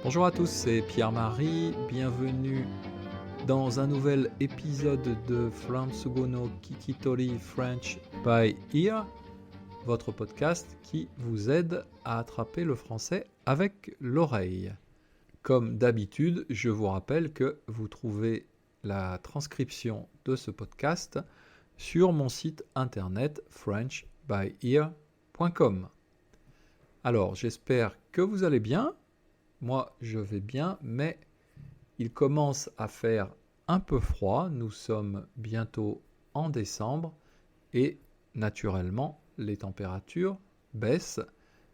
Bonjour à tous, c'est Pierre-Marie, bienvenue dans un nouvel épisode de Fransugo no Kikitori French by Ear, votre podcast qui vous aide à attraper le français avec l'oreille. Comme d'habitude, je vous rappelle que vous trouvez la transcription de ce podcast sur mon site internet frenchbyear.com. Alors, j'espère que vous allez bien. Moi, je vais bien, mais il commence à faire un peu froid. Nous sommes bientôt en décembre et naturellement, les températures baissent.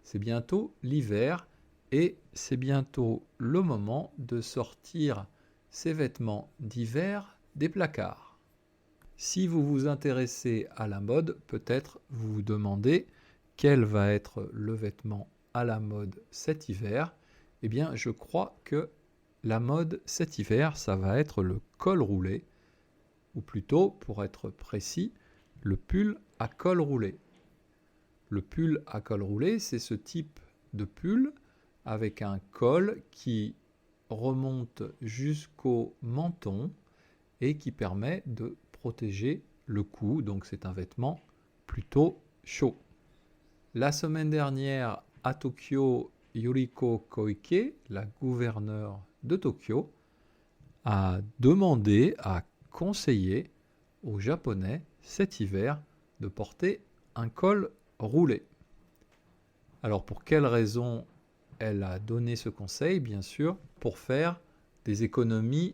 C'est bientôt l'hiver et c'est bientôt le moment de sortir ses vêtements d'hiver des placards. Si vous vous intéressez à la mode, peut-être vous vous demandez quel va être le vêtement à la mode cet hiver. Eh bien, je crois que la mode cet hiver, ça va être le col roulé, ou plutôt, pour être précis, le pull à col roulé. Le pull à col roulé, c'est ce type de pull avec un col qui remonte jusqu'au menton et qui permet de protéger le cou, donc c'est un vêtement plutôt chaud. La semaine dernière, à Tokyo, Yuriko Koike, la gouverneure de Tokyo, a demandé, a conseillé aux Japonais cet hiver de porter un col roulé. Alors pour quelle raison elle a donné ce conseil? Bien sûr, pour faire des économies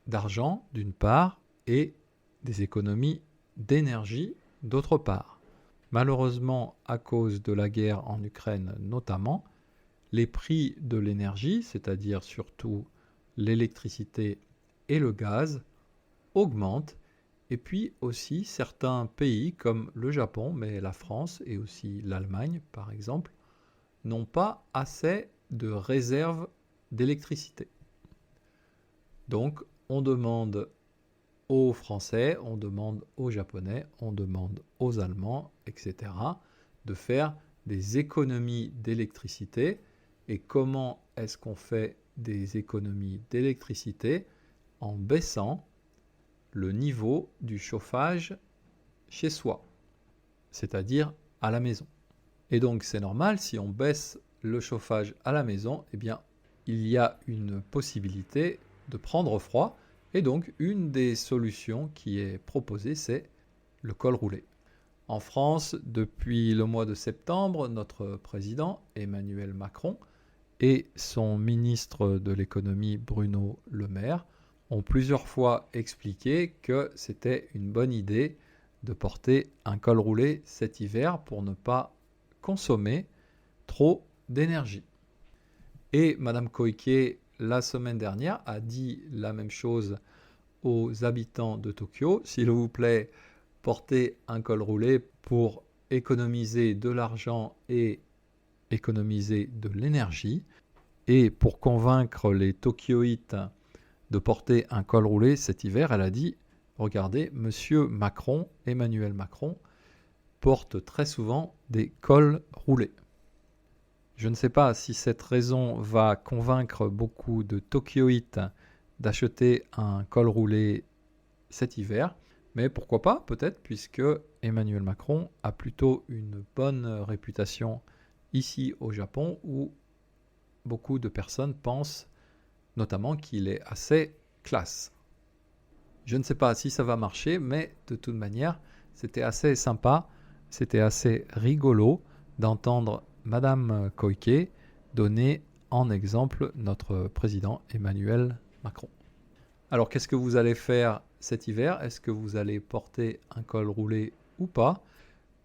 d'argent d'une part et des économies d'énergie d'autre part. Malheureusement, à cause de la guerre en Ukraine notamment, les prix de l'énergie, c'est-à-dire surtout l'électricité et le gaz, augmentent. Et puis aussi certains pays comme le Japon, mais la France et aussi l'Allemagne par exemple, n'ont pas assez de réserves d'électricité. Donc on demande aux Français, on demande aux Japonais, on demande aux Allemands, etc., de faire des économies d'électricité. Et comment est-ce qu'on fait des économies d'électricité? En baissant le niveau du chauffage chez soi, c'est-à-dire à la maison. Et donc c'est normal, si on baisse le chauffage à la maison, eh bien il y a une possibilité de prendre froid. Et donc une des solutions qui est proposée, c'est le col roulé. En France, depuis le mois de septembre, notre président Emmanuel Macron et son ministre de l'économie Bruno Le Maire ont plusieurs fois expliqué que c'était une bonne idée de porter un col roulé cet hiver pour ne pas consommer trop d'énergie. Et Madame Koike, la semaine dernière, a dit la même chose aux habitants de Tokyo. S'il vous plaît, portez un col roulé pour économiser de l'argent et économiser de l'énergie. Et pour convaincre les Tokyoïtes de porter un col roulé cet hiver, elle a dit « Regardez, Monsieur Macron, Emmanuel Macron, porte très souvent des cols roulés ». Je ne sais pas si cette raison va convaincre beaucoup de Tokyoïtes d'acheter un col roulé cet hiver, mais pourquoi pas, peut-être, puisque Emmanuel Macron a plutôt une bonne réputation ici au Japon, où beaucoup de personnes pensent notamment qu'il est assez classe. Je ne sais pas si ça va marcher, mais de toute manière, c'était assez sympa, c'était assez rigolo d'entendre Madame Koike donner en exemple notre président Emmanuel Macron. Alors qu'est-ce que vous allez faire cet hiver? Est-ce que vous allez porter un col roulé ou pas?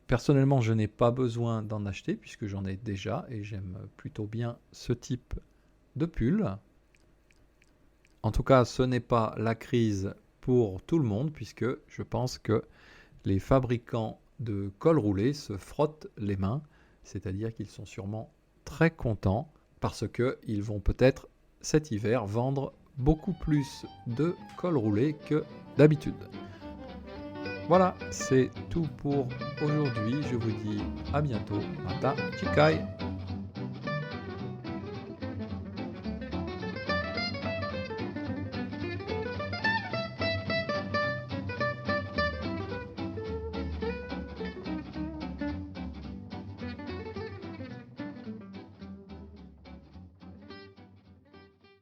Personnellement, je n'ai pas besoin d'en acheter puisque j'en ai déjà et j'aime plutôt bien ce type de pull. En tout cas, ce n'est pas la crise pour tout le monde puisque je pense que les fabricants de cols roulés se frottent les mains, c'est-à-dire qu'ils sont sûrement très contents parce qu'ils vont peut-être cet hiver vendre beaucoup plus de cols roulés que d'habitude. Voilà, c'est tout pour aujourd'hui. Je vous dis à bientôt. Mata Chikai.